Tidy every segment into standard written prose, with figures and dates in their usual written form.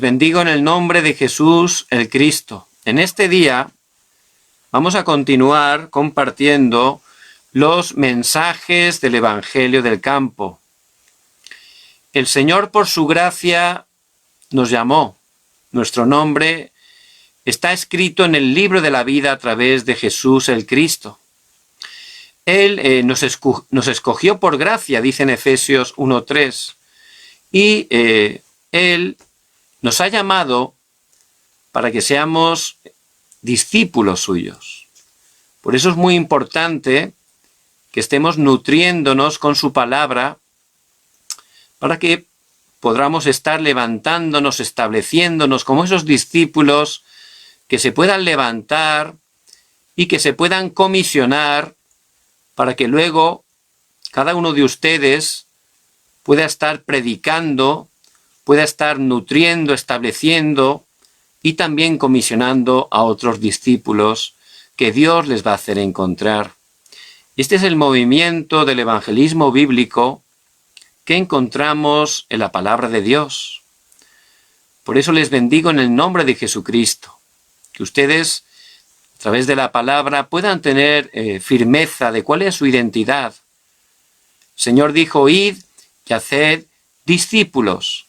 bendigo en el nombre de Jesús el Cristo. En este día vamos a continuar compartiendo los mensajes del Evangelio del campo. El Señor, por su gracia, nos llamó. Nuestro nombre está escrito en el libro de la vida a través de Jesús el Cristo. Él nos escogió por gracia, dice en Efesios 1:3, y Él nos ha llamado para que seamos discípulos suyos. Por eso es muy importante que estemos nutriéndonos con su palabra para que podamos estar levantándonos, estableciéndonos como esos discípulos que se puedan levantar y que se puedan comisionar para que luego cada uno de ustedes pueda estar predicando, pueda estar nutriendo, estableciendo y también comisionando a otros discípulos que Dios les va a hacer encontrar. Este es el movimiento del evangelismo bíblico que encontramos en la palabra de Dios. Por eso les bendigo en el nombre de Jesucristo, que ustedes a través de la palabra puedan tener firmeza de cuál es su identidad. El Señor dijo: id y haced discípulos.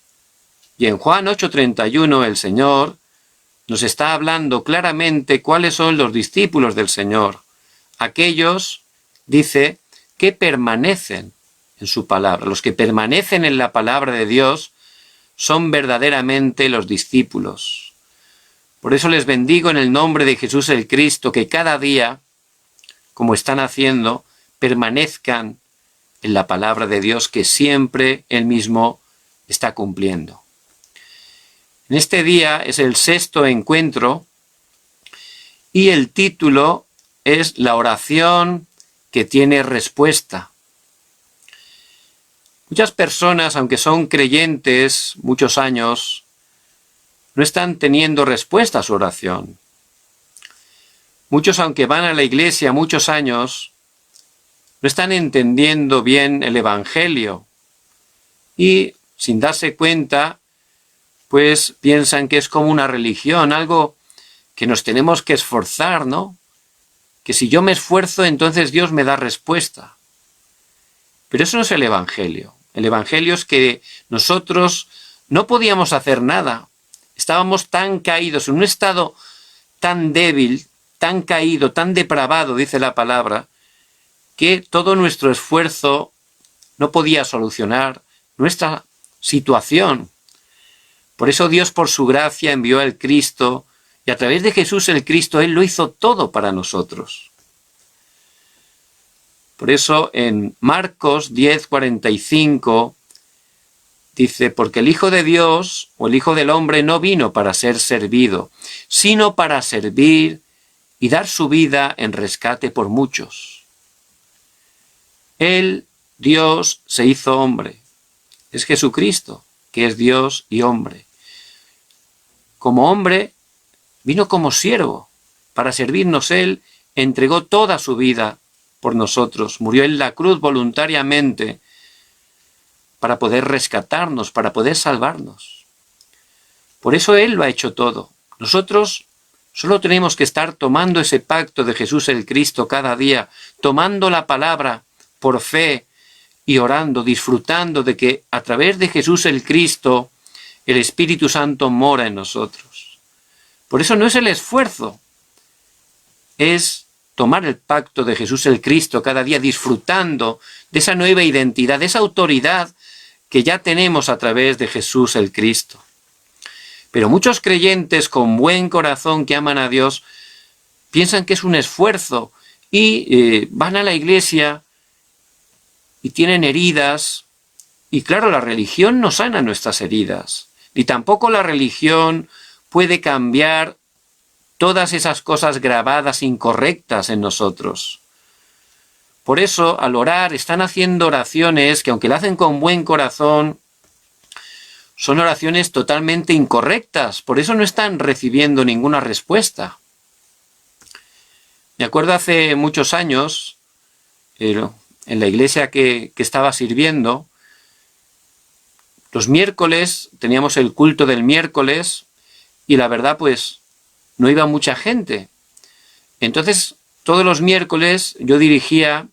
Y en Juan 8:31 el Señor nos está hablando claramente cuáles son los discípulos del Señor. Aquellos, dice, que permanecen en su palabra. Los que permanecen en la palabra de Dios son verdaderamente los discípulos. Por eso les bendigo en el nombre de Jesús el Cristo, que cada día, como están haciendo, permanezcan en la palabra de Dios que siempre Él mismo está cumpliendo. En este día es el 6º encuentro y el título es La oración que tiene respuesta. Muchas personas, aunque son creyentes muchos años, no están teniendo respuesta a su oración. Muchos, aunque van a la iglesia muchos años, no están entendiendo bien el Evangelio y, sin darse cuenta, pues piensan que es como una religión, algo que nos tenemos que esforzar, ¿no? Que si yo me esfuerzo, entonces Dios me da respuesta. Pero eso no es el Evangelio. El Evangelio es que nosotros no podíamos hacer nada. Estábamos tan caídos, en un estado tan débil, tan caído, tan depravado, dice la palabra, que todo nuestro esfuerzo no podía solucionar nuestra situación. Por eso Dios, por su gracia, envió al Cristo, y a través de Jesús el Cristo, Él lo hizo todo para nosotros. Por eso en Marcos 10:45 dice: porque el Hijo de Dios o el Hijo del Hombre no vino para ser servido, sino para servir y dar su vida en rescate por muchos. Él, Dios, se hizo hombre. Es Jesucristo, que es Dios y hombre. Como hombre, vino como siervo. Para servirnos Él entregó toda su vida por nosotros. Murió en la cruz voluntariamente para poder rescatarnos, para poder salvarnos. Por eso Él lo ha hecho todo. Nosotros solo tenemos que estar tomando ese pacto de Jesús el Cristo cada día, tomando la palabra por fe y orando, disfrutando de que a través de Jesús el Cristo el Espíritu Santo mora en nosotros. Por eso no es el esfuerzo, es tomar el pacto de Jesús el Cristo cada día, disfrutando de esa nueva identidad, de esa autoridad que ya tenemos a través de Jesús el Cristo. Pero muchos creyentes con buen corazón que aman a Dios piensan que es un esfuerzo y van a la iglesia y tienen heridas. Y claro, la religión no sana nuestras heridas, ni tampoco la religión puede cambiar todas esas cosas grabadas incorrectas en nosotros. Por eso, al orar, están haciendo oraciones que, aunque la hacen con buen corazón, son oraciones totalmente incorrectas. Por eso no están recibiendo ninguna respuesta. Me acuerdo hace muchos años, en la iglesia que estaba sirviendo, Los miércoles teníamos el culto del miércoles y la verdad pues no iba mucha gente. Entonces todos los miércoles yo dirigía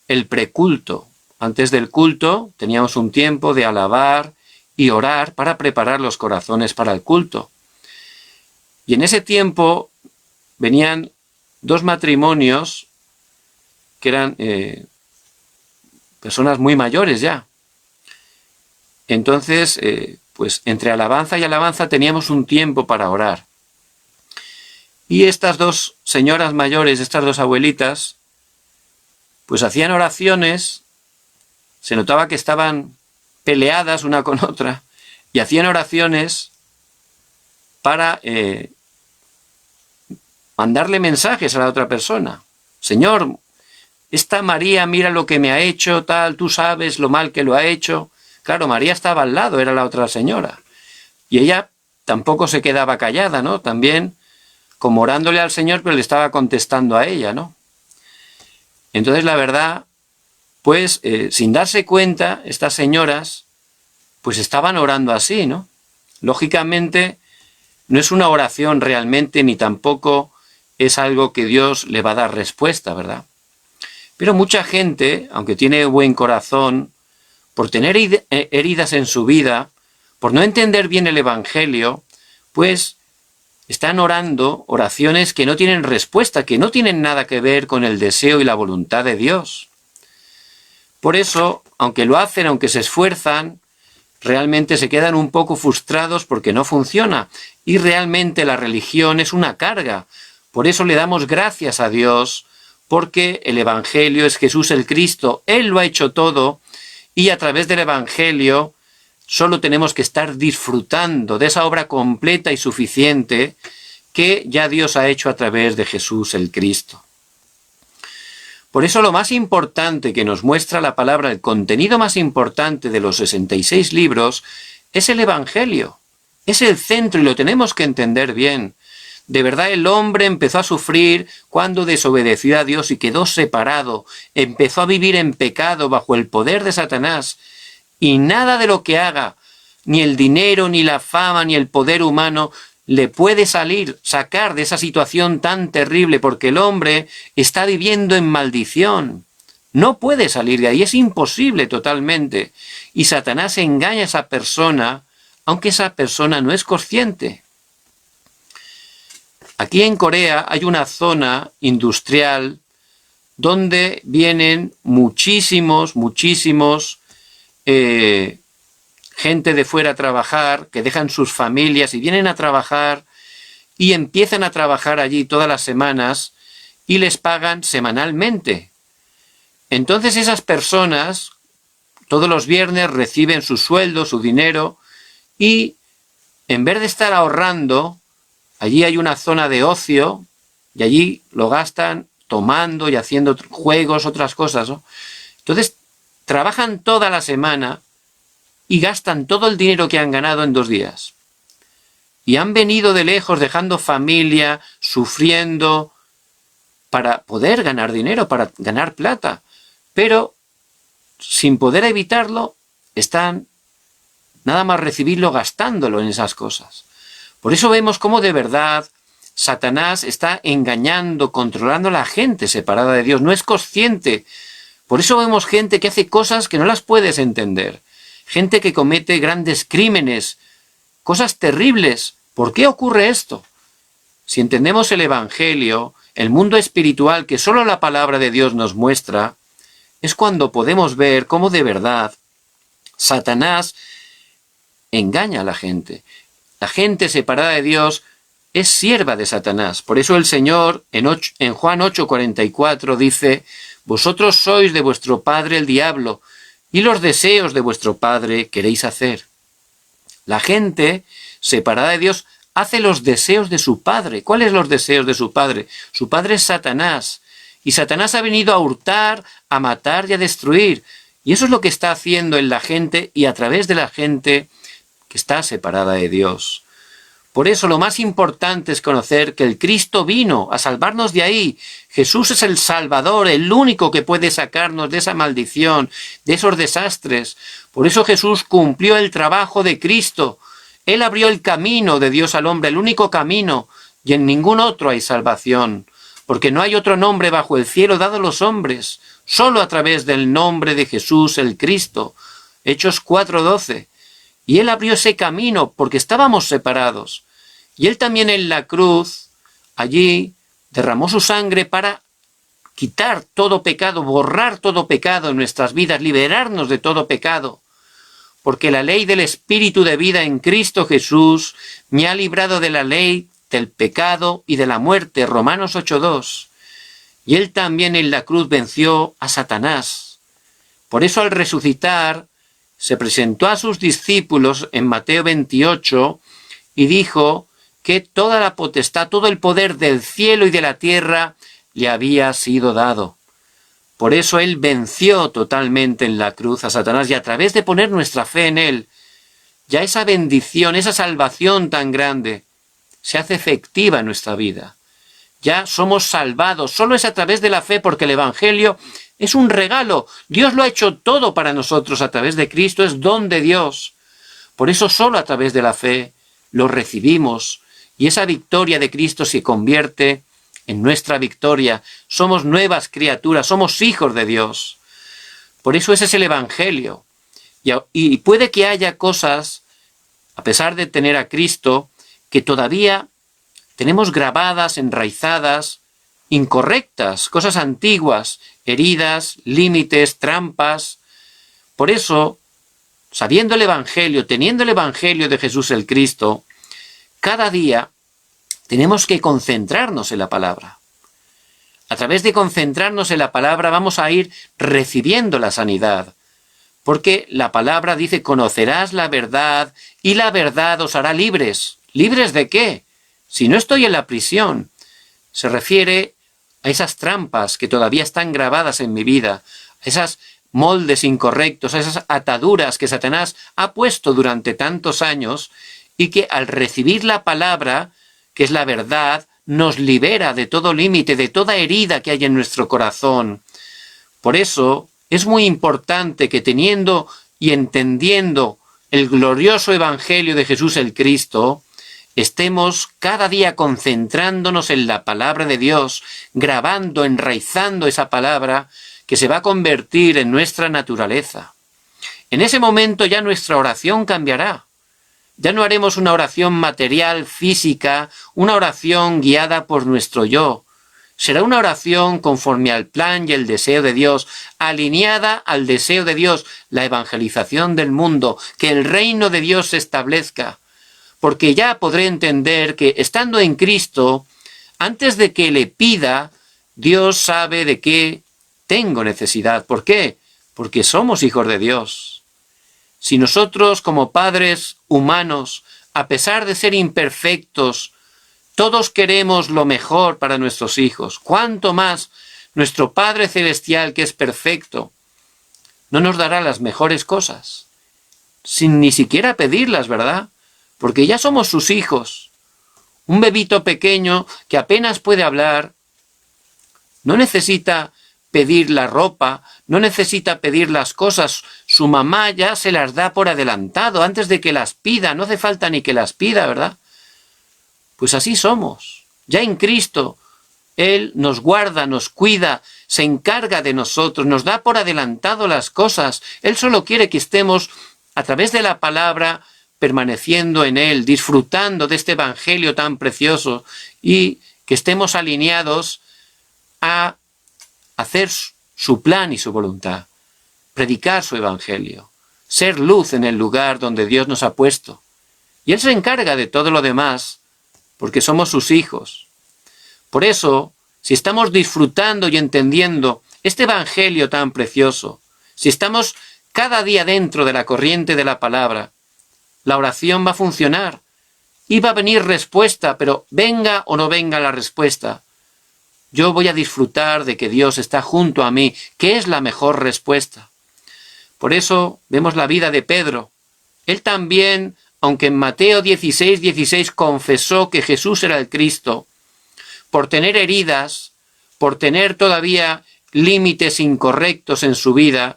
el preculto. Antes del culto teníamos un tiempo de alabar y orar para preparar los corazones para el culto. Y en ese tiempo venían 2 matrimonios que eran personas muy mayores ya. Entonces, pues entre alabanza y alabanza teníamos un tiempo para orar. Y estas 2 señoras mayores, estas 2 abuelitas, pues hacían oraciones, se notaba que estaban peleadas una con otra, y hacían oraciones para mandarle mensajes a la otra persona. Señor, esta María mira lo que me ha hecho, tal, tú sabes lo mal que lo ha hecho. Claro, María estaba al lado, era la otra señora. Y ella tampoco se quedaba callada, ¿no? También como orándole al Señor, pero le estaba contestando a ella, ¿no? Entonces, la verdad, pues, sin darse cuenta, estas señoras, pues estaban orando así, ¿no? Lógicamente, no es una oración realmente, ni tampoco es algo que Dios le va a dar respuesta, ¿verdad? Pero mucha gente, aunque tiene buen corazón, por tener heridas en su vida, por no entender bien el Evangelio, pues están orando oraciones que no tienen respuesta, que no tienen nada que ver con el deseo y la voluntad de Dios. Por eso, aunque lo hacen, aunque se esfuerzan, realmente se quedan un poco frustrados porque no funciona. Y realmente la religión es una carga. Por eso le damos gracias a Dios, porque el Evangelio es Jesús el Cristo. Él lo ha hecho todo y a través del Evangelio solo tenemos que estar disfrutando de esa obra completa y suficiente que ya Dios ha hecho a través de Jesús el Cristo. Por eso lo más importante que nos muestra la palabra, el contenido más importante de los 66 libros, es el Evangelio. Es el centro y lo tenemos que entender bien. De verdad el hombre empezó a sufrir cuando desobedeció a Dios y quedó separado. Empezó a vivir en pecado bajo el poder de Satanás. Y nada de lo que haga, ni el dinero, ni la fama, ni el poder humano, le puede sacar de esa situación tan terrible, porque el hombre está viviendo en maldición. No puede salir de ahí, es imposible totalmente. Y Satanás engaña a esa persona, aunque esa persona no es consciente. Aquí en Corea hay una zona industrial donde vienen muchísimos gente de fuera a trabajar, que dejan sus familias y vienen a trabajar y empiezan a trabajar allí todas las semanas y les pagan semanalmente. Entonces esas personas todos los viernes reciben su sueldo, su dinero, y en vez de estar ahorrando, allí hay una zona de ocio y allí lo gastan tomando y haciendo juegos, otras cosas, ¿no? Entonces trabajan toda la semana y gastan todo el dinero que han ganado en 2 días. Y han venido de lejos dejando familia, sufriendo, para poder ganar dinero, para ganar plata. Pero sin poder evitarlo, están nada más recibirlo gastándolo en esas cosas. Por eso vemos cómo de verdad Satanás está engañando, controlando a la gente separada de Dios. No es consciente. Por eso vemos gente que hace cosas que no las puedes entender. Gente que comete grandes crímenes, cosas terribles. ¿Por qué ocurre esto? Si entendemos el Evangelio, el mundo espiritual que solo la palabra de Dios nos muestra, es cuando podemos ver cómo de verdad Satanás engaña a la gente. La gente separada de Dios es sierva de Satanás. Por eso el Señor en Juan 8:44 dice: vosotros sois de vuestro padre el diablo, y los deseos de vuestro padre queréis hacer. La gente separada de Dios hace los deseos de su padre. ¿Cuáles los deseos de su padre? Su padre es Satanás. Y Satanás ha venido a hurtar, a matar y a destruir. Y eso es lo que está haciendo en la gente y a través de la gente que está separada de Dios. Por eso lo más importante es conocer que el Cristo vino a salvarnos de ahí. Jesús es el Salvador, el único que puede sacarnos de esa maldición, de esos desastres. Por eso Jesús cumplió el trabajo de Cristo. Él abrió el camino de Dios al hombre, el único camino, y en ningún otro hay salvación. Porque no hay otro nombre bajo el cielo dado a los hombres, solo a través del nombre de Jesús el Cristo. Hechos 4:12. Y Él abrió ese camino porque estábamos separados. Y Él también en la cruz, allí, derramó su sangre para quitar todo pecado, borrar todo pecado en nuestras vidas, liberarnos de todo pecado. Porque la ley del Espíritu de vida en Cristo Jesús me ha librado de la ley, del pecado y de la muerte. Romanos 8:2. Y Él también en la cruz venció a Satanás. Por eso al resucitar, se presentó a sus discípulos en Mateo 28 y dijo que toda la potestad, todo el poder del cielo y de la tierra le había sido dado. Por eso Él venció totalmente en la cruz a Satanás y a través de poner nuestra fe en Él, ya esa bendición, esa salvación tan grande se hace efectiva en nuestra vida. Ya somos salvados, solo es a través de la fe porque el Evangelio es un regalo. Dios lo ha hecho todo para nosotros a través de Cristo, es don de Dios. Por eso solo a través de la fe lo recibimos y esa victoria de Cristo se convierte en nuestra victoria. Somos nuevas criaturas, somos hijos de Dios. Por eso ese es el Evangelio. Y puede que haya cosas, a pesar de tener a Cristo, que todavía tenemos grabadas, enraizadas, incorrectas, cosas antiguas, heridas, límites, trampas. Por eso, sabiendo el Evangelio, teniendo el Evangelio de Jesús el Cristo, cada día tenemos que concentrarnos en la palabra. A través de concentrarnos en la palabra vamos a ir recibiendo la sanidad. Porque la palabra dice, conocerás la verdad y la verdad os hará libres. ¿Libres de qué? Si no estoy en la prisión. Se refiere a esas trampas que todavía están grabadas en mi vida, a esos moldes incorrectos, a esas ataduras que Satanás ha puesto durante tantos años y que al recibir la palabra, que es la verdad, nos libera de todo límite, de toda herida que hay en nuestro corazón. Por eso es muy importante que teniendo y entendiendo el glorioso Evangelio de Jesús el Cristo, estemos cada día concentrándonos en la palabra de Dios, grabando, enraizando esa palabra que se va a convertir en nuestra naturaleza. En ese momento ya nuestra oración cambiará. Ya no haremos una oración material, física, una oración guiada por nuestro yo. Será una oración conforme al plan y el deseo de Dios, alineada al deseo de Dios, la evangelización del mundo, que el reino de Dios se establezca. Porque ya podré entender que estando en Cristo, antes de que le pida, Dios sabe de qué tengo necesidad. ¿Por qué? Porque somos hijos de Dios. Si nosotros como padres humanos, a pesar de ser imperfectos, todos queremos lo mejor para nuestros hijos, ¿cuánto más nuestro Padre Celestial, que es perfecto, no nos dará las mejores cosas? Sin ni siquiera pedirlas, ¿verdad? Porque ya somos sus hijos. Un bebito pequeño que apenas puede hablar, no necesita pedir la ropa, no necesita pedir las cosas. Su mamá ya se las da por adelantado, antes de que las pida. No hace falta ni que las pida, ¿verdad? Pues así somos. Ya en Cristo, Él nos guarda, nos cuida, se encarga de nosotros, nos da por adelantado las cosas. Él solo quiere que estemos a través de la palabra permaneciendo en Él, disfrutando de este Evangelio tan precioso y que estemos alineados a hacer su plan y su voluntad, predicar su Evangelio, ser luz en el lugar donde Dios nos ha puesto. Y Él se encarga de todo lo demás, porque somos sus hijos. Por eso, si estamos disfrutando y entendiendo este Evangelio tan precioso, si estamos cada día dentro de la corriente de la palabra, la oración va a funcionar y va a venir respuesta, pero venga o no venga la respuesta, yo voy a disfrutar de que Dios está junto a mí, que es la mejor respuesta. Por eso vemos la vida de Pedro. Él también aunque en Mateo 16:16 confesó que Jesús era el Cristo, por tener heridas, por tener todavía límites incorrectos en su vida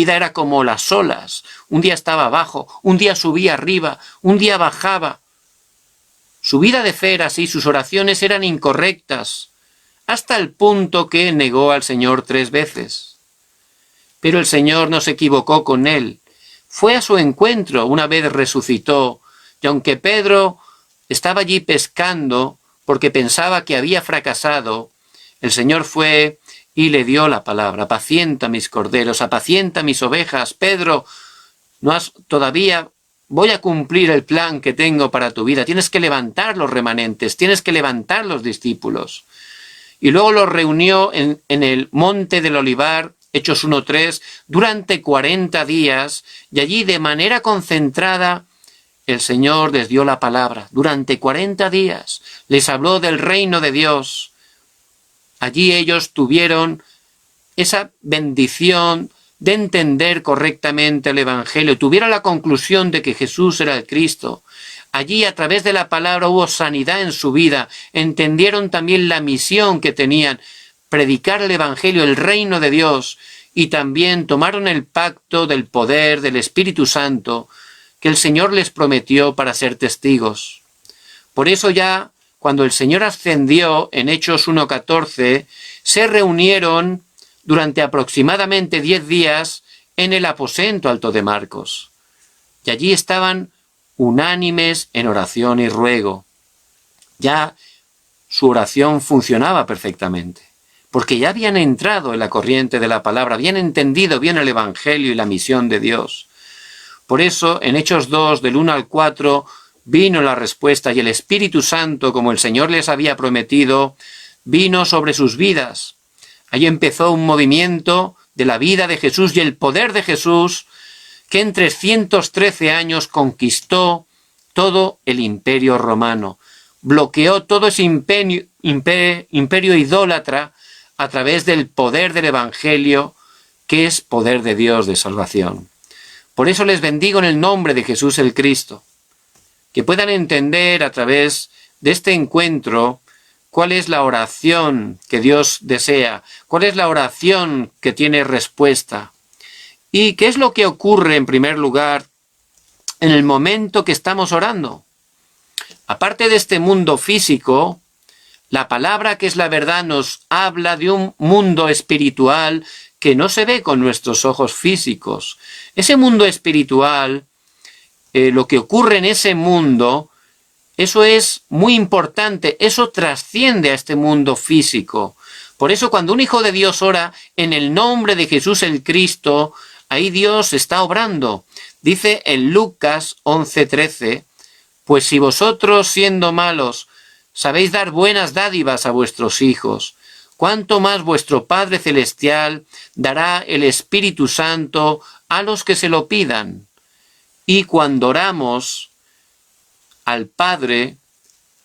era como las olas. Un día estaba abajo, un día subía arriba, un día bajaba. Su vida de fe era así, sus oraciones eran incorrectas, hasta el punto que negó al Señor 3 veces. Pero el Señor no se equivocó con él. Fue a su encuentro una vez resucitó, y aunque Pedro estaba allí pescando porque pensaba que había fracasado, el Señor fue y le dio la palabra: apacienta mis corderos, apacienta mis ovejas. Pedro, no has todavía, voy a cumplir el plan que tengo para tu vida. Tienes que levantar los remanentes, tienes que levantar los discípulos. Y luego los reunió en el monte del Olivar, Hechos 1:3, durante 40 días, y allí de manera concentrada el Señor les dio la palabra. Durante 40 días les habló del reino de Dios. Allí ellos tuvieron esa bendición de entender correctamente el Evangelio, tuvieron la conclusión de que Jesús era el Cristo. Allí, a través de la palabra, hubo sanidad en su vida, entendieron también la misión que tenían: predicar el Evangelio, el reino de Dios, y también tomaron el pacto del poder del Espíritu Santo que el Señor les prometió para ser testigos. Por eso ya, cuando el Señor ascendió en Hechos 1:14, se reunieron durante aproximadamente 10 días en el aposento alto de Marcos. Y allí estaban unánimes en oración y ruego. Ya su oración funcionaba perfectamente, porque ya habían entrado en la corriente de la palabra, habían entendido bien el Evangelio y la misión de Dios. Por eso, en Hechos 2, del 1 al 4, vino la respuesta, y el Espíritu Santo, como el Señor les había prometido, vino sobre sus vidas. Allí empezó un movimiento de la vida de Jesús y el poder de Jesús, que en 313 años conquistó todo el imperio romano, bloqueó todo ese imperio idólatra a través del poder del Evangelio, que es poder de Dios de salvación. Por eso les bendigo en el nombre de Jesús el Cristo, que puedan entender a través de este encuentro cuál es la oración que Dios desea, cuál es la oración que tiene respuesta. ¿Y qué es lo que ocurre, en primer lugar, en el momento que estamos orando? Aparte de este mundo físico, la palabra que es la verdad nos habla de un mundo espiritual que no se ve con nuestros ojos físicos. Ese mundo espiritual, lo que ocurre en ese mundo, eso es muy importante, eso trasciende a este mundo físico. Por eso cuando un hijo de Dios ora en el nombre de Jesús el Cristo, ahí Dios está obrando. Dice en Lucas 11:13, pues si vosotros, siendo malos, sabéis dar buenas dádivas a vuestros hijos, cuánto más vuestro Padre Celestial dará el Espíritu Santo a los que se lo pidan. Y cuando oramos al Padre,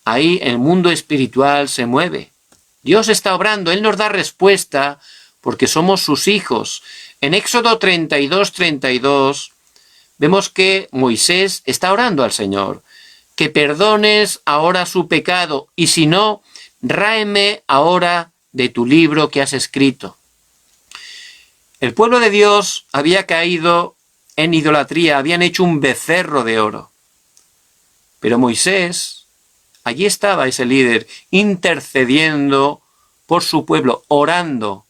ahí el mundo espiritual se mueve. Dios está obrando, Él nos da respuesta porque somos sus hijos. En Éxodo 32:32 vemos que Moisés está orando al Señor: que perdones ahora su pecado, y si no, ráeme ahora de tu libro que has escrito. El pueblo de Dios había caído en idolatría, habían hecho un becerro de oro. Pero Moisés, allí estaba ese líder, intercediendo por su pueblo, orando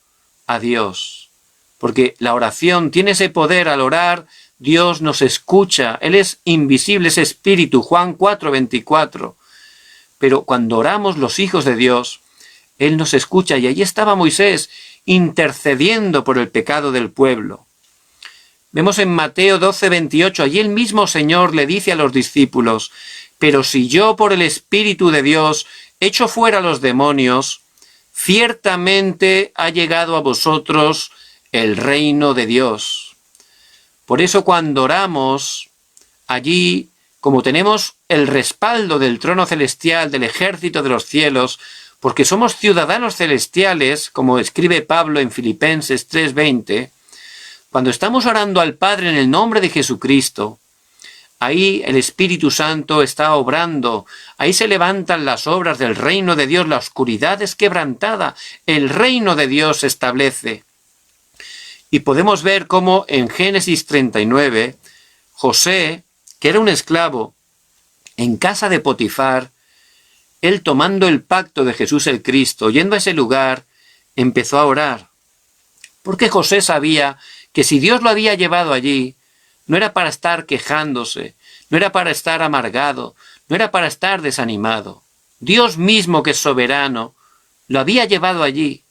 a Dios. Porque la oración tiene ese poder. Al orar, Dios nos escucha. Él es invisible, es espíritu, Juan 4:24. Pero cuando oramos los hijos de Dios, Él nos escucha. Y allí estaba Moisés, intercediendo por el pecado del pueblo. Vemos en Mateo 12:28, allí el mismo Señor le dice a los discípulos: pero si yo por el Espíritu de Dios echo fuera a los demonios, ciertamente ha llegado a vosotros el reino de Dios. Por eso cuando oramos, allí, como tenemos el respaldo del trono celestial, del ejército de los cielos, porque somos ciudadanos celestiales, como escribe Pablo en Filipenses 3:20, cuando estamos orando al Padre en el nombre de Jesucristo, Ahí el Espíritu Santo está obrando. Ahí se levantan las obras del reino de Dios. La oscuridad es quebrantada. El reino de Dios se establece. Y podemos ver cómo en Génesis 39, José, que era un esclavo, en casa de Potifar, él tomando el pacto de Jesús el Cristo, yendo a ese lugar, empezó a orar. Porque José sabía que si Dios lo había llevado allí, no era para estar quejándose, no era para estar amargado, no era para estar desanimado. Dios mismo, que es soberano, lo había llevado allí.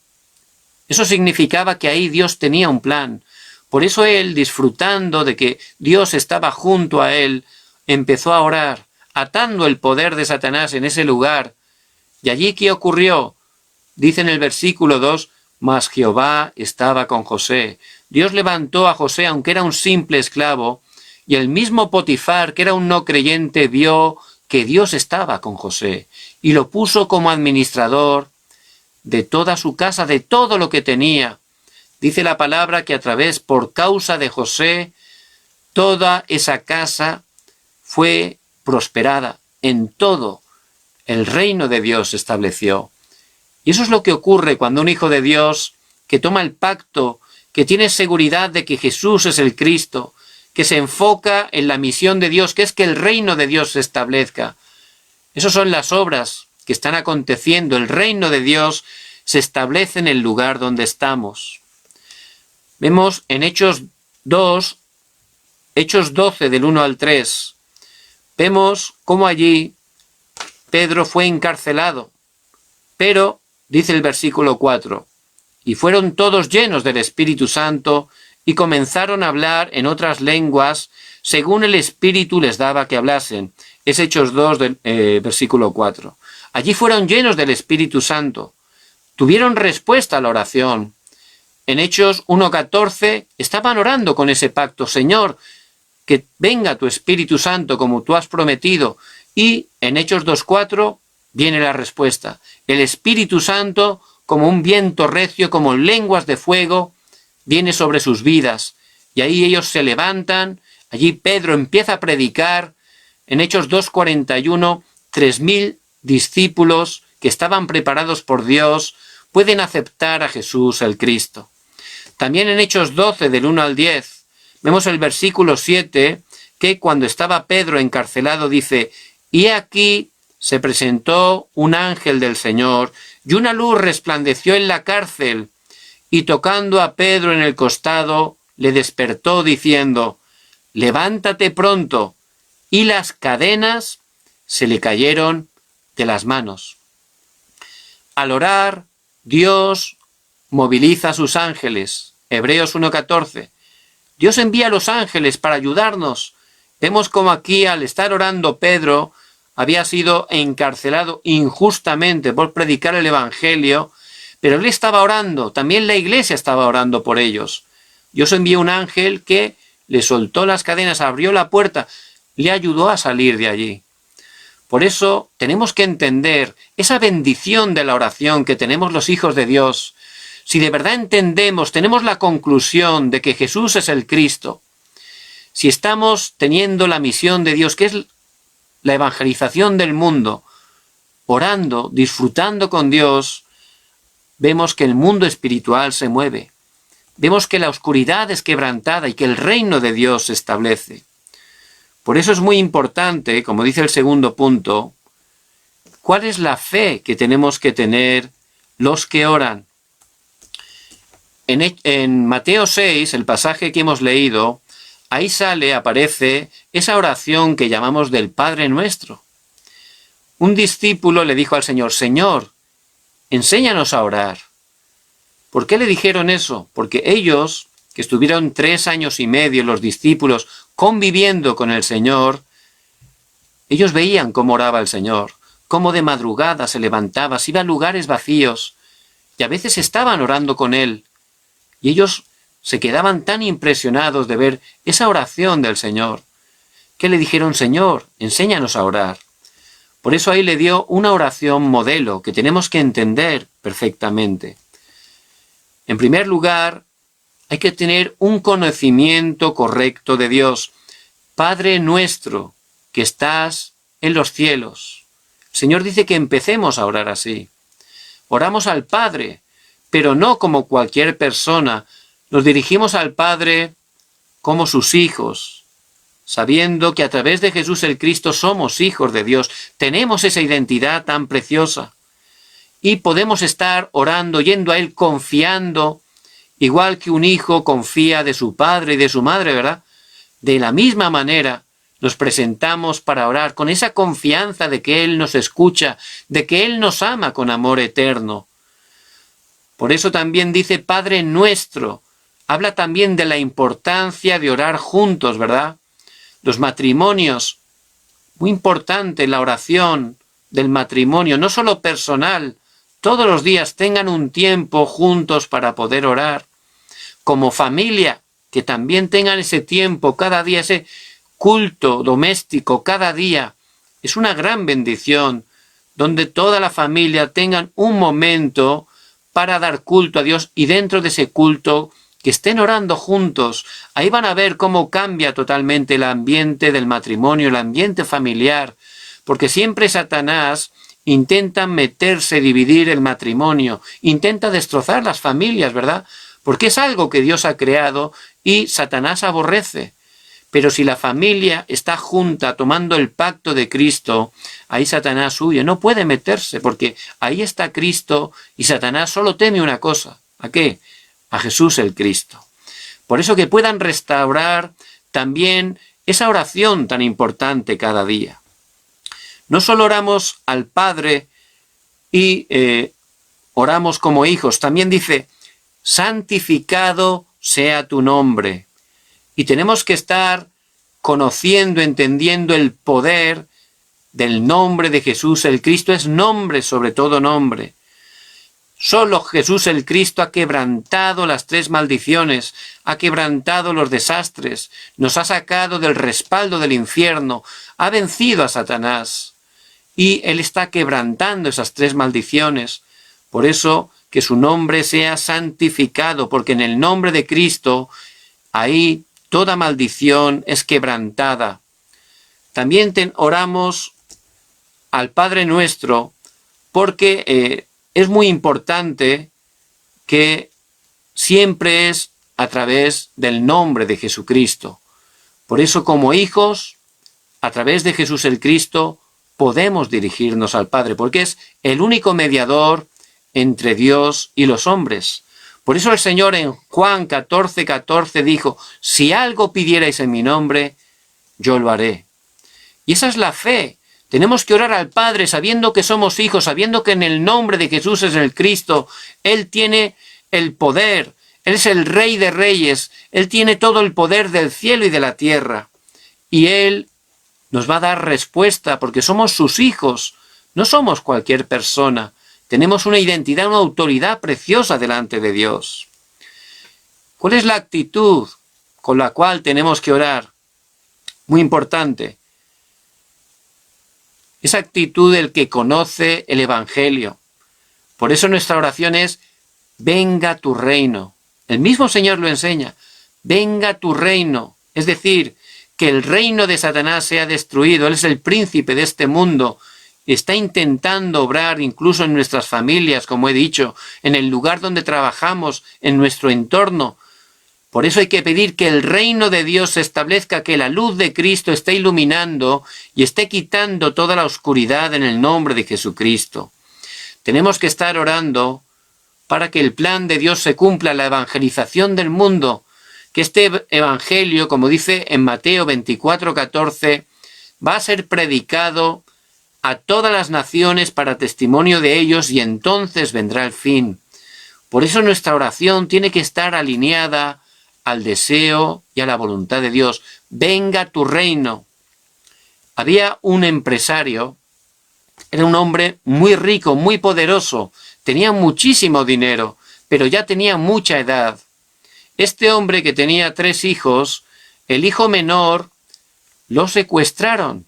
Eso significaba que ahí Dios tenía un plan. Por eso él, disfrutando de que Dios estaba junto a él, empezó a orar, atando el poder de Satanás en ese lugar. ¿Y allí qué ocurrió? Dice en el versículo 2, mas Jehová estaba con José. Dios levantó a José, aunque era un simple esclavo, y el mismo Potifar, que era un no creyente, vio que Dios estaba con José, y lo puso como administrador de toda su casa, de todo lo que tenía. Dice la palabra que por causa de José, toda esa casa fue prosperada. En todo el reino de Dios se estableció. Y eso es lo que ocurre cuando un hijo de Dios, que toma el pacto, que tiene seguridad de que Jesús es el Cristo, que se enfoca en la misión de Dios, que es que el reino de Dios se establezca. Esas son las obras que están aconteciendo. El reino de Dios se establece en el lugar donde estamos. Vemos en Hechos 2, Hechos 12 del 1 al 3, vemos cómo allí Pedro fue encarcelado, pero dice el versículo 4, y fueron todos llenos del Espíritu Santo y comenzaron a hablar en otras lenguas según el Espíritu les daba que hablasen. Es Hechos 2 del versículo 4. Allí fueron llenos del Espíritu Santo. Tuvieron respuesta a la oración. En Hechos 1:14 estaban orando con ese pacto. Señor, que venga tu Espíritu Santo como tú has prometido. Y en Hechos 2:4 viene la respuesta. El Espíritu Santo, como un viento recio, como lenguas de fuego, viene sobre sus vidas. Y ahí ellos se levantan. Allí Pedro empieza a predicar. En Hechos 2:41, 3.000 discípulos que estaban preparados por Dios pueden aceptar a Jesús el Cristo. También en Hechos 12, del 1 al 10, vemos el versículo 7, que cuando estaba Pedro encarcelado dice, y aquí se presentó un ángel del Señor, y una luz resplandeció en la cárcel, y tocando a Pedro en el costado, le despertó diciendo, levántate pronto, y las cadenas se le cayeron de las manos. Al orar, Dios moviliza a sus ángeles. Hebreos 1:14. Dios envía a los ángeles para ayudarnos. Vemos como aquí, al estar orando, Pedro había sido encarcelado injustamente por predicar el Evangelio, pero él estaba orando, también la iglesia estaba orando por ellos. Dios envió un ángel que le soltó las cadenas, abrió la puerta, le ayudó a salir de allí. Por eso tenemos que entender esa bendición de la oración que tenemos los hijos de Dios. Si de verdad entendemos, tenemos la conclusión de que Jesús es el Cristo, si estamos teniendo la misión de Dios, que es la evangelización del mundo, orando, disfrutando con Dios, vemos que el mundo espiritual se mueve. Vemos que la oscuridad es quebrantada y que el reino de Dios se establece. Por eso es muy importante, como dice el segundo punto, ¿cuál es la fe que tenemos que tener los que oran? En Mateo 6, el pasaje que hemos leído, ahí aparece esa oración que llamamos del Padre Nuestro. Un discípulo le dijo al Señor, Señor, enséñanos a orar. ¿Por qué le dijeron eso? Porque ellos, que estuvieron 3 años y medio, los discípulos, conviviendo con el Señor, ellos veían cómo oraba el Señor, cómo de madrugada se levantaba, se iba a lugares vacíos, y a veces estaban orando con Él, y ellos se quedaban tan impresionados de ver esa oración del Señor, que le dijeron, Señor, enséñanos a orar. Por eso ahí le dio una oración modelo que tenemos que entender perfectamente. En primer lugar, hay que tener un conocimiento correcto de Dios. Padre nuestro que estás en los cielos. El Señor dice que empecemos a orar así. Oramos al Padre, pero no como cualquier persona. Nos dirigimos al Padre como sus hijos, sabiendo que a través de Jesús el Cristo somos hijos de Dios. Tenemos esa identidad tan preciosa. Y podemos estar orando, yendo a Él, confiando, igual que un hijo confía de su padre y de su madre, ¿verdad? De la misma manera nos presentamos para orar con esa confianza de que Él nos escucha, de que Él nos ama con amor eterno. Por eso también dice Padre nuestro. Habla también de la importancia de orar juntos, ¿verdad? Los matrimonios, muy importante la oración del matrimonio, no solo personal, todos los días tengan un tiempo juntos para poder orar. Como familia, que también tengan ese tiempo, cada día, ese culto doméstico, cada día. Es una gran bendición, donde toda la familia tengan un momento para dar culto a Dios y dentro de ese culto que estén orando juntos. Ahí van a ver cómo cambia totalmente el ambiente del matrimonio, el ambiente familiar, porque siempre Satanás intenta meterse, dividir el matrimonio, intenta destrozar las familias, ¿verdad? Porque es algo que Dios ha creado y Satanás aborrece. Pero si la familia está junta tomando el pacto de Cristo, ahí Satanás huye, no puede meterse, porque ahí está Cristo y Satanás solo teme una cosa. ¿A qué? A Jesús el Cristo. Por eso que puedan restaurar también esa oración tan importante cada día. No solo oramos al Padre y oramos como hijos, también dice, santificado sea tu nombre. Y tenemos que estar conociendo, entendiendo el poder del nombre de Jesús. El Cristo es nombre sobre todo nombre. Solo Jesús el Cristo ha quebrantado las 3 maldiciones, ha quebrantado los desastres, nos ha sacado del respaldo del infierno, ha vencido a Satanás. Y Él está quebrantando esas 3 maldiciones. Por eso que su nombre sea santificado, porque en el nombre de Cristo, ahí toda maldición es quebrantada. También oramos al Padre Nuestro, porque es muy importante que siempre es a través del nombre de Jesucristo. Por eso, como hijos, a través de Jesús el Cristo, podemos dirigirnos al Padre, porque es el único mediador entre Dios y los hombres. Por eso el Señor en Juan 14:14 dijo, si algo pidierais en mi nombre, yo lo haré. Y esa es la fe. Tenemos que orar al Padre sabiendo que somos hijos, sabiendo que en el nombre de Jesús es el Cristo. Él tiene el poder, Él es el Rey de Reyes, Él tiene todo el poder del cielo y de la tierra. Y Él nos va a dar respuesta porque somos sus hijos, no somos cualquier persona. Tenemos una identidad, una autoridad preciosa delante de Dios. ¿Cuál es la actitud con la cual tenemos que orar? Muy importante. Esa actitud del que conoce el Evangelio. Por eso nuestra oración es, venga tu reino. El mismo Señor lo enseña. Venga tu reino. Es decir, que el reino de Satanás sea destruido. Él es el príncipe de este mundo. Está intentando obrar incluso en nuestras familias, como he dicho, en el lugar donde trabajamos, en nuestro entorno. Por eso hay que pedir que el reino de Dios se establezca, que la luz de Cristo esté iluminando y esté quitando toda la oscuridad en el nombre de Jesucristo. Tenemos que estar orando para que el plan de Dios se cumpla, la evangelización del mundo, que este evangelio, como dice en Mateo 24:14, va a ser predicado a todas las naciones para testimonio de ellos y entonces vendrá el fin. Por eso nuestra oración tiene que estar alineada al deseo y a la voluntad de Dios. Venga tu reino. Había un empresario, era un hombre muy rico, muy poderoso, tenía muchísimo dinero, pero ya tenía mucha edad. Este hombre que tenía 3 hijos, el hijo menor lo secuestraron.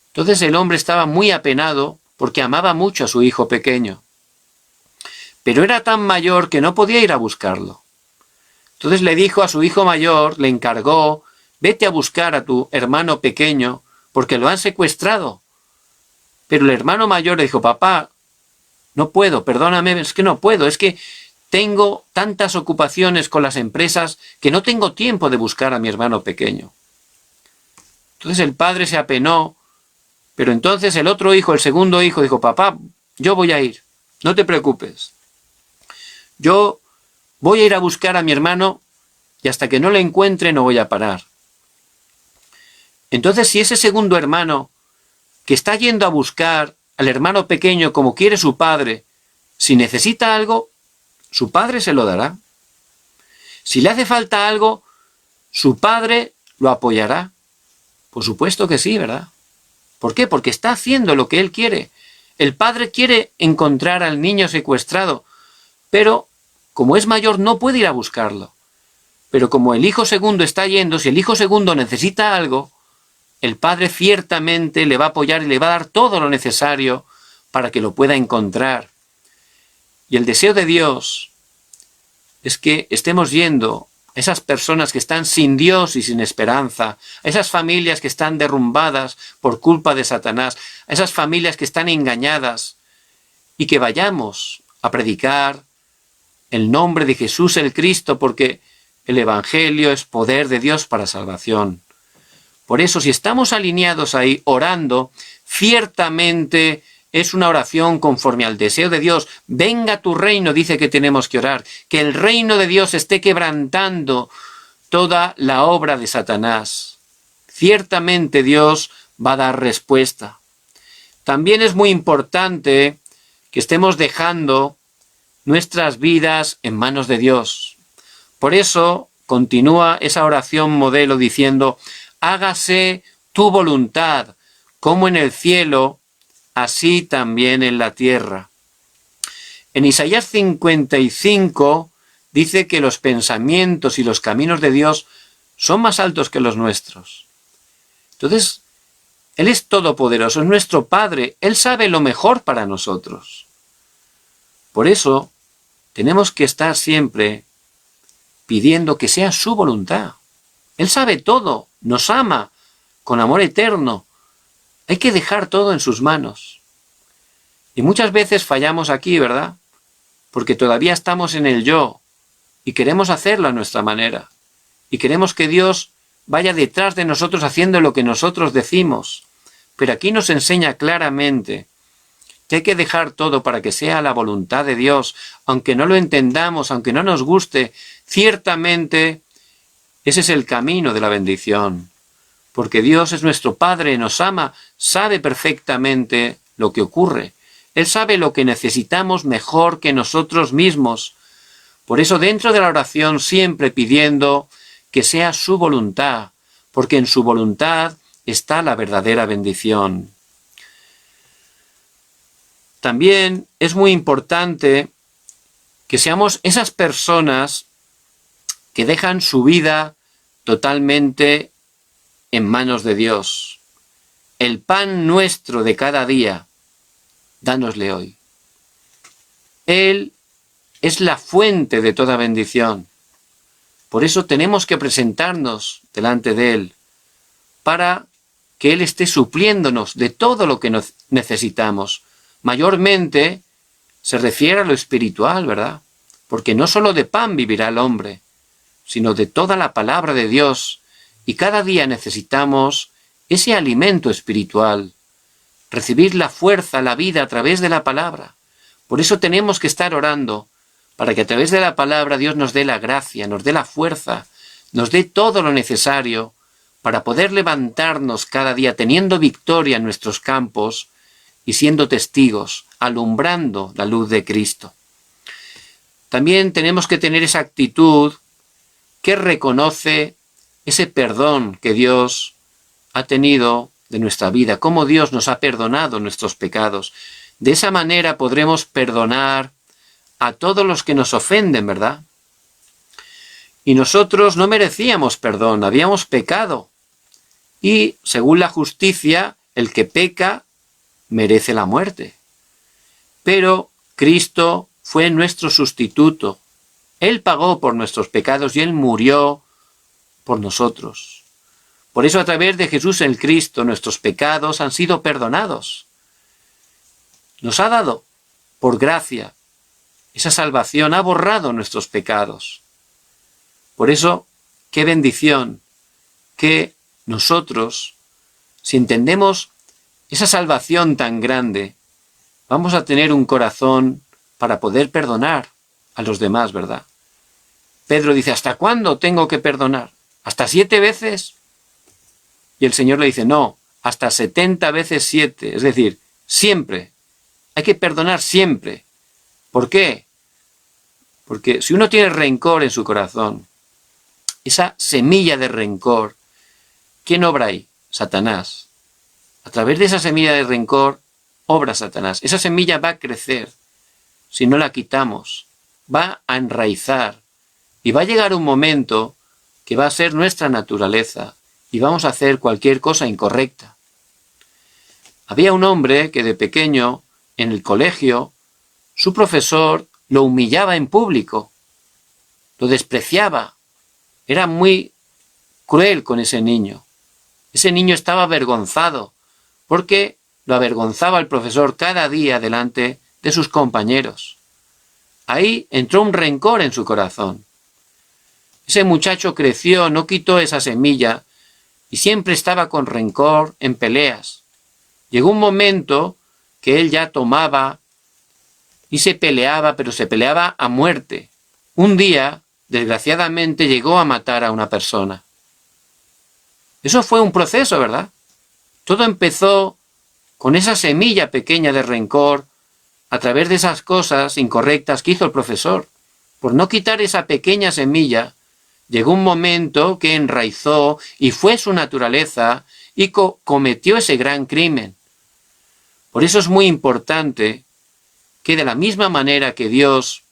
Entonces el hombre estaba muy apenado porque amaba mucho a su hijo pequeño. Pero era tan mayor que no podía ir a buscarlo. Entonces le dijo a su hijo mayor, le encargó, vete a buscar a tu hermano pequeño porque lo han secuestrado. Pero el hermano mayor le dijo, papá, no puedo, perdóname, es que no puedo, es que tengo tantas ocupaciones con las empresas que no tengo tiempo de buscar a mi hermano pequeño. Entonces el padre se apenó, pero entonces el otro hijo, el segundo hijo, dijo, papá, yo voy a ir, no te preocupes. Yo voy a ir a buscar a mi hermano y hasta que no le encuentre no voy a parar. Entonces, si ese segundo hermano que está yendo a buscar al hermano pequeño como quiere su padre, si necesita algo, su padre se lo dará. Si le hace falta algo, su padre lo apoyará. Por supuesto que sí, ¿verdad? ¿Por qué? Porque está haciendo lo que él quiere. El padre quiere encontrar al niño secuestrado, pero como es mayor no puede ir a buscarlo. Pero como el hijo segundo está yendo, si el hijo segundo necesita algo, el padre ciertamente le va a apoyar y le va a dar todo lo necesario para que lo pueda encontrar. Y el deseo de Dios es que estemos yendo a esas personas que están sin Dios y sin esperanza, a esas familias que están derrumbadas por culpa de Satanás, a esas familias que están engañadas, y que vayamos a predicar el nombre de Jesús el Cristo, porque el Evangelio es poder de Dios para salvación. Por eso, si estamos alineados ahí orando, ciertamente es una oración conforme al deseo de Dios. Venga tu reino, dice que tenemos que orar. Que el reino de Dios esté quebrantando toda la obra de Satanás. Ciertamente Dios va a dar respuesta. También es muy importante que estemos dejando nuestras vidas en manos de Dios. Por eso continúa esa oración modelo diciendo, hágase tu voluntad, como en el cielo, así también en la tierra. En Isaías 55 dice que los pensamientos y los caminos de Dios son más altos que los nuestros. Entonces, Él es todopoderoso, es nuestro Padre, Él sabe lo mejor para nosotros. Por eso, tenemos que estar siempre pidiendo que sea su voluntad. Él sabe todo, nos ama con amor eterno. Hay que dejar todo en sus manos. Y muchas veces fallamos aquí, ¿verdad? Porque todavía estamos en el yo y queremos hacerlo a nuestra manera. Y queremos que Dios vaya detrás de nosotros haciendo lo que nosotros decimos. Pero aquí nos enseña claramente que hay que dejar todo para que sea la voluntad de Dios, aunque no lo entendamos, aunque no nos guste, ciertamente ese es el camino de la bendición. Porque Dios es nuestro Padre, nos ama, sabe perfectamente lo que ocurre. Él sabe lo que necesitamos mejor que nosotros mismos. Por eso dentro de la oración siempre pidiendo que sea su voluntad, porque en su voluntad está la verdadera bendición. También es muy importante que seamos esas personas que dejan su vida totalmente en manos de Dios. El pan nuestro de cada día, dánosle hoy. Él es la fuente de toda bendición. Por eso tenemos que presentarnos delante de Él, para que Él esté supliéndonos de todo lo que necesitamos. Mayormente se refiere a lo espiritual, ¿verdad? Porque no solo de pan vivirá el hombre, sino de toda la palabra de Dios. Y cada día necesitamos ese alimento espiritual, recibir la fuerza, la vida a través de la palabra. Por eso tenemos que estar orando, para que a través de la palabra Dios nos dé la gracia, nos dé la fuerza, nos dé todo lo necesario para poder levantarnos cada día teniendo victoria en nuestros campos y siendo testigos, alumbrando la luz de Cristo. También tenemos que tener esa actitud que reconoce ese perdón que Dios ha tenido de nuestra vida, cómo Dios nos ha perdonado nuestros pecados. De esa manera podremos perdonar a todos los que nos ofenden, ¿verdad? Y nosotros no merecíamos perdón, habíamos pecado. Y según la justicia, el que peca merece la muerte. Pero Cristo fue nuestro sustituto. Él pagó por nuestros pecados y Él murió por nosotros. Por eso a través de Jesús el Cristo nuestros pecados han sido perdonados. Nos ha dado por gracia esa salvación, ha borrado nuestros pecados. Por eso, qué bendición que nosotros, si entendemos esa salvación tan grande, vamos a tener un corazón para poder perdonar a los demás, ¿verdad? Pedro dice, ¿hasta cuándo tengo que perdonar? ¿Hasta 7 veces? Y el Señor le dice, no, hasta 70 veces 7, es decir, siempre. Hay que perdonar siempre. ¿Por qué? Porque si uno tiene rencor en su corazón, esa semilla de rencor, ¿quién obra ahí? Satanás. A través de esa semilla de rencor, obra Satanás. Esa semilla va a crecer si no la quitamos. Va a enraizar. Y va a llegar un momento que va a ser nuestra naturaleza y vamos a hacer cualquier cosa incorrecta. Había un hombre que de pequeño, en el colegio, su profesor lo humillaba en público, lo despreciaba. Era muy cruel con ese niño. Ese niño estaba avergonzado porque lo avergonzaba el profesor cada día delante de sus compañeros. Ahí entró un rencor en su corazón. Ese muchacho creció, no quitó esa semilla y siempre estaba con rencor en peleas. Llegó un momento que él ya tomaba y se peleaba, pero se peleaba a muerte. Un día, desgraciadamente, llegó a matar a una persona. Eso fue un proceso, ¿verdad? Todo empezó con esa semilla pequeña de rencor a través de esas cosas incorrectas que hizo el profesor. Por no quitar esa pequeña semilla, llegó un momento que enraizó y fue su naturaleza y cometió ese gran crimen. Por eso es muy importante que de la misma manera que Dios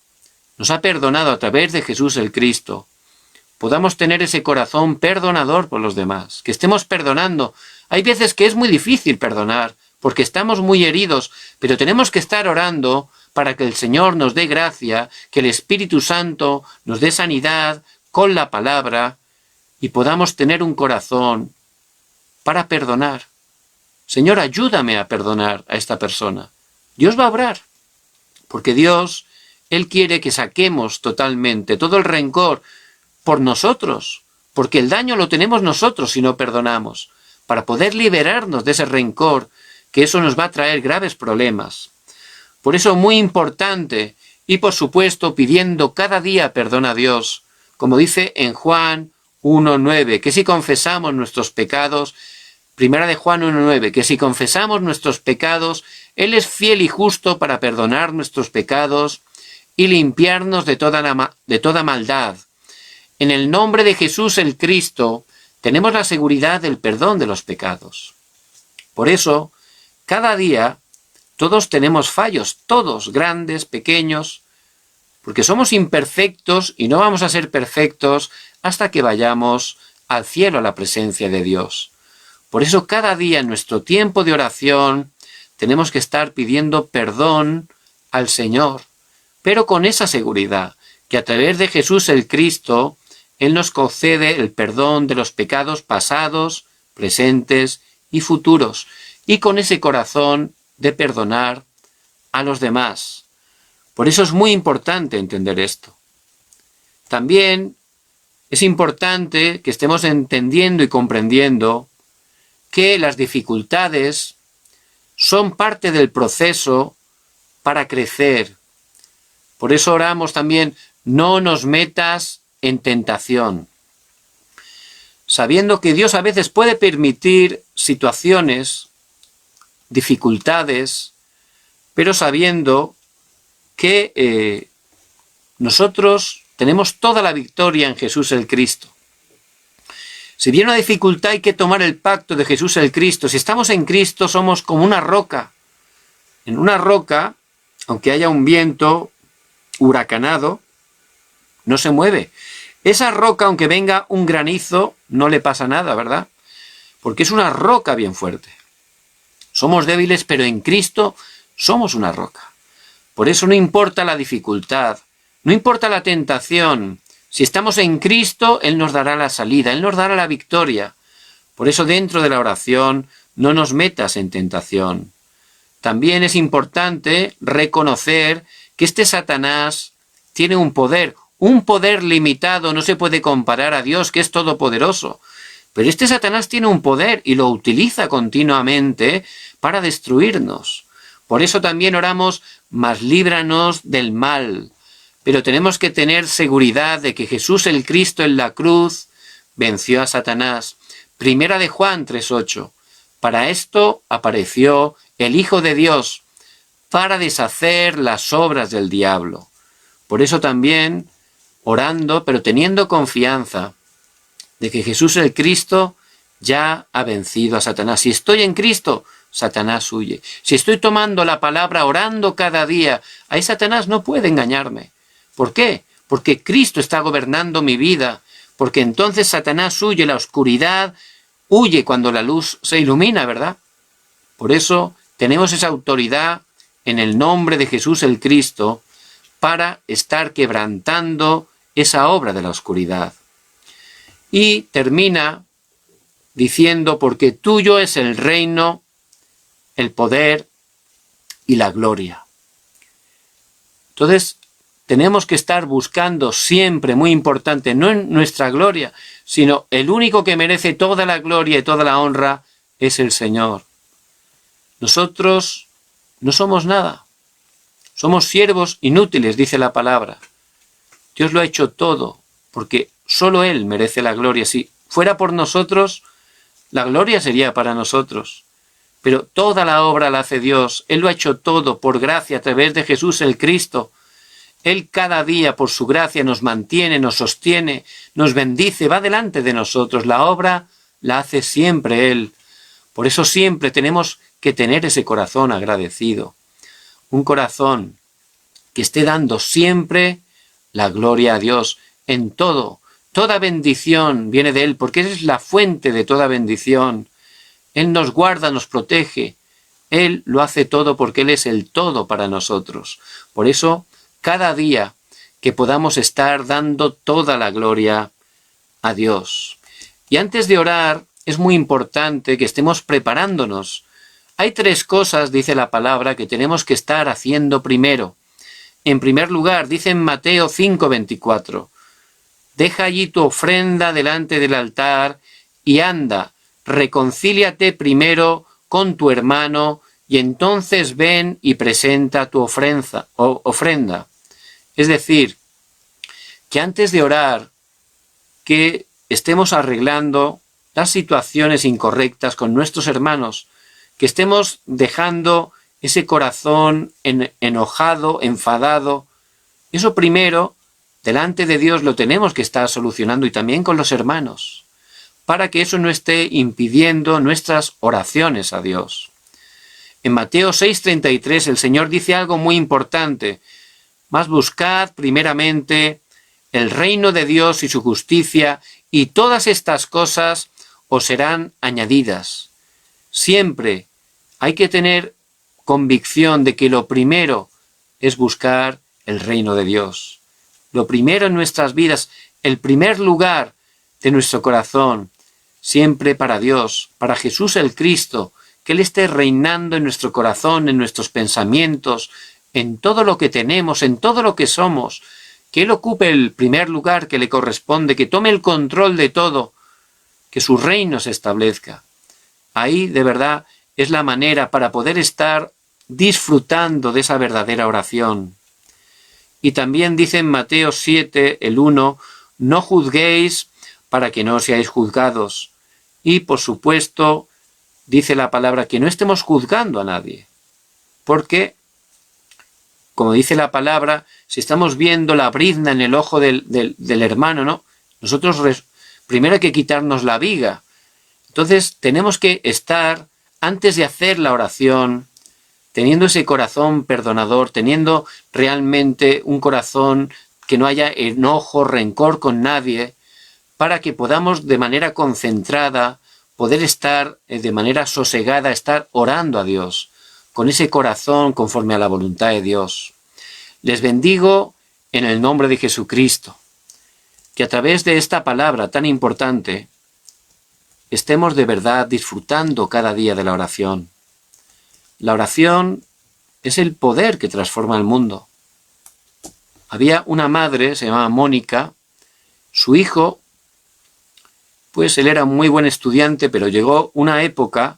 nos ha perdonado a través de Jesús el Cristo, podamos tener ese corazón perdonador por los demás, que estemos perdonando. Hay veces que es muy difícil perdonar, porque estamos muy heridos, pero tenemos que estar orando para que el Señor nos dé gracia, que el Espíritu Santo nos dé sanidad con la palabra y podamos tener un corazón para perdonar. Señor, ayúdame a perdonar a esta persona. Dios va a obrar, porque Dios, Él quiere que saquemos totalmente todo el rencor por nosotros, porque el daño lo tenemos nosotros si no perdonamos, para poder liberarnos de ese rencor, que eso nos va a traer graves problemas. Por eso muy importante, y por supuesto pidiendo cada día perdón a Dios, como dice en Juan 1:9, que si confesamos nuestros pecados, primera de Juan 1:9, que si confesamos nuestros pecados, Él es fiel y justo para perdonar nuestros pecados y limpiarnos de toda maldad. En el nombre de Jesús el Cristo, tenemos la seguridad del perdón de los pecados. Por eso, cada día, todos tenemos fallos, todos, grandes, pequeños, porque somos imperfectos y no vamos a ser perfectos hasta que vayamos al cielo a la presencia de Dios. Por eso cada día en nuestro tiempo de oración tenemos que estar pidiendo perdón al Señor, pero con esa seguridad que a través de Jesús el Cristo, Él nos concede el perdón de los pecados pasados, presentes y futuros, y con ese corazón de perdonar a los demás. Por eso es muy importante entender esto. También es importante que estemos entendiendo y comprendiendo que las dificultades son parte del proceso para crecer. Por eso oramos también, no nos metas en tentación. Sabiendo que Dios a veces puede permitir situaciones, dificultades, pero sabiendo que nosotros tenemos toda la victoria en Jesús el Cristo. Si viene una dificultad hay que tomar el pacto de Jesús el Cristo. Si estamos en Cristo somos como una roca. En una roca, aunque haya un viento huracanado, no se mueve. Esa roca, aunque venga un granizo, no le pasa nada, ¿verdad? Porque es una roca bien fuerte. Somos débiles, pero en Cristo somos una roca. Por eso no importa la dificultad, No importa la tentación, si estamos en Cristo, Él nos dará la salida, Él nos dará la victoria. Por eso dentro de la oración no nos metas en tentación. También es importante reconocer que este Satanás tiene un poder limitado, no se puede comparar a Dios, que es todopoderoso. Pero este Satanás tiene un poder y lo utiliza continuamente para destruirnos. Por eso también oramos, mas líbranos del mal. Pero tenemos que tener seguridad de que Jesús el Cristo en la cruz venció a Satanás. Primera de Juan 3:8. Para esto apareció el Hijo de Dios, para deshacer las obras del diablo. Por eso también, orando, pero teniendo confianza de que Jesús el Cristo ya ha vencido a Satanás. Si estoy en Cristo, Satanás huye. Si estoy tomando la palabra, orando cada día, ahí Satanás no puede engañarme. ¿Por qué? Porque Cristo está gobernando mi vida, porque entonces Satanás huye, la oscuridad huye cuando la luz se ilumina, ¿verdad? Por eso tenemos esa autoridad en el nombre de Jesús el Cristo para estar quebrantando esa obra de la oscuridad. Y termina diciendo, porque tuyo es el reino, el poder y la gloria. Entonces, tenemos que estar buscando siempre, muy importante, no en nuestra gloria, sino el único que merece toda la gloria y toda la honra es el Señor. Nosotros no somos nada. Somos siervos inútiles, dice la palabra. Dios lo ha hecho todo, porque solo Él merece la gloria. Si fuera por nosotros, la gloria sería para nosotros. Pero toda la obra la hace Dios. Él lo ha hecho todo por gracia a través de Jesús el Cristo. Él cada día por su gracia nos mantiene, nos sostiene, nos bendice, va delante de nosotros. La obra la hace siempre Él. Por eso siempre tenemos que tener ese corazón agradecido. Un corazón que esté dando siempre la gloria a Dios en todo. Toda bendición viene de Él, porque Él es la fuente de toda bendición. Él nos guarda, nos protege. Él lo hace todo porque Él es el todo para nosotros. Por eso, cada día que podamos estar dando toda la gloria a Dios. Y antes de orar, es muy importante que estemos preparándonos. Hay 3 cosas, dice la palabra, que tenemos que estar haciendo primero. En primer lugar, dice en Mateo 5:24, deja allí tu ofrenda delante del altar y anda, reconcíliate primero con tu hermano y entonces ven y presenta tu ofrenda. Es decir, que antes de orar, que estemos arreglando las situaciones incorrectas con nuestros hermanos, que estemos dejando ese corazón enojado, enfadado. Eso primero, delante de Dios lo tenemos que estar solucionando y también con los hermanos, para que eso no esté impidiendo nuestras oraciones a Dios. En Mateo 6:33 el Señor dice algo muy importante. Mas buscad primeramente el reino de Dios y su justicia, y todas estas cosas os serán añadidas. Siempre hay que tener convicción de que lo primero es buscar el reino de Dios. Lo primero en nuestras vidas, el primer lugar de nuestro corazón, siempre para Dios, para Jesús el Cristo, que Él esté reinando en nuestro corazón, en nuestros pensamientos, en todo lo que tenemos, en todo lo que somos, que Él ocupe el primer lugar que le corresponde, que tome el control de todo, que su reino se establezca. Ahí, de verdad, es la manera para poder estar disfrutando de esa verdadera oración. Y también dice en Mateo 7:1, no juzguéis para que no seáis juzgados. Y, por supuesto, dice la palabra que no estemos juzgando a nadie, porque como dice la palabra, si estamos viendo la brizna en el ojo del hermano, ¿no? Nosotros primero hay que quitarnos la viga. Entonces tenemos que estar, antes de hacer la oración, teniendo ese corazón perdonador, teniendo realmente un corazón que no haya enojo, rencor con nadie, para que podamos de manera concentrada, poder estar de manera sosegada, estar orando a Dios, con ese corazón conforme a la voluntad de Dios. Les bendigo en el nombre de Jesucristo, que a través de esta palabra tan importante estemos de verdad disfrutando cada día de la oración. La oración es el poder que transforma el mundo. Había una madre, se llamaba Mónica, su hijo, pues él era muy buen estudiante, pero llegó una época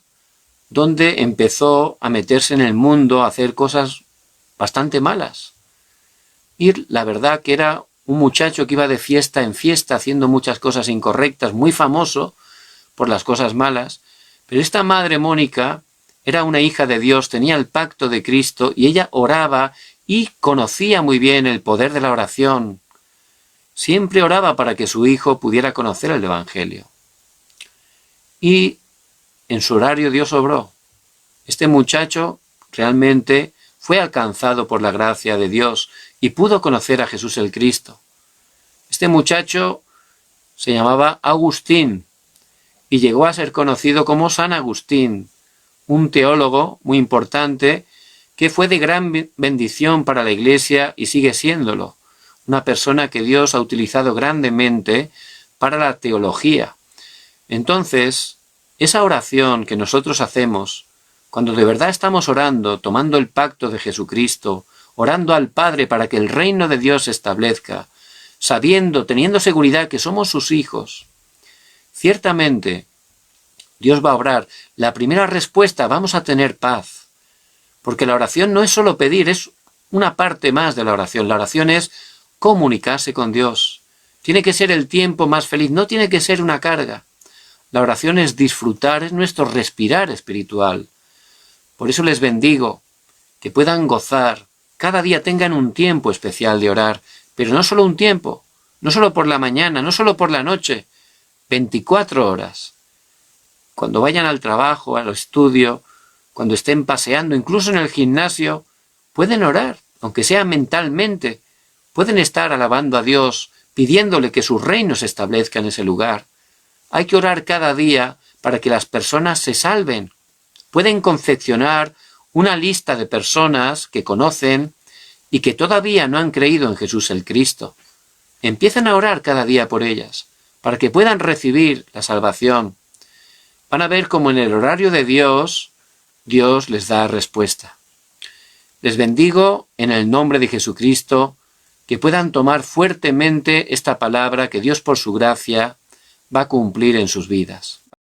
donde empezó a meterse en el mundo, a hacer cosas bastante malas. Y la verdad que era un muchacho que iba de fiesta en fiesta, haciendo muchas cosas incorrectas, muy famoso por las cosas malas. Pero esta madre Mónica era una hija de Dios, tenía el pacto de Cristo y ella oraba y conocía muy bien el poder de la oración. Siempre oraba para que su hijo pudiera conocer el Evangelio. Y en su horario Dios obró. Este muchacho realmente fue alcanzado por la gracia de Dios y pudo conocer a Jesús el Cristo. Este muchacho se llamaba Agustín y llegó a ser conocido como San Agustín, un teólogo muy importante que fue de gran bendición para la Iglesia y sigue siéndolo. Una persona que Dios ha utilizado grandemente para la teología. Entonces, esa oración que nosotros hacemos, cuando de verdad estamos orando, tomando el pacto de Jesucristo, orando al Padre para que el reino de Dios se establezca, sabiendo, teniendo seguridad que somos sus hijos, ciertamente Dios va a obrar. La primera respuesta, vamos a tener paz. Porque la oración no es solo pedir, es una parte más de la oración. La oración es comunicarse con Dios. Tiene que ser el tiempo más feliz, no tiene que ser una carga. La oración es disfrutar, es nuestro respirar espiritual. Por eso les bendigo, que puedan gozar, cada día tengan un tiempo especial de orar, pero no solo un tiempo, no solo por la mañana, no solo por la noche, 24 horas. Cuando vayan al trabajo, al estudio, cuando estén paseando, incluso en el gimnasio, pueden orar, aunque sea mentalmente. Pueden estar alabando a Dios, pidiéndole que su reino se establezca en ese lugar. Hay que orar cada día para que las personas se salven. Pueden confeccionar una lista de personas que conocen y que todavía no han creído en Jesús el Cristo. Empiecen a orar cada día por ellas, para que puedan recibir la salvación. Van a ver cómo en el horario de Dios, Dios les da respuesta. Les bendigo en el nombre de Jesucristo, que puedan tomar fuertemente esta palabra que Dios por su gracia va a cumplir en sus vidas.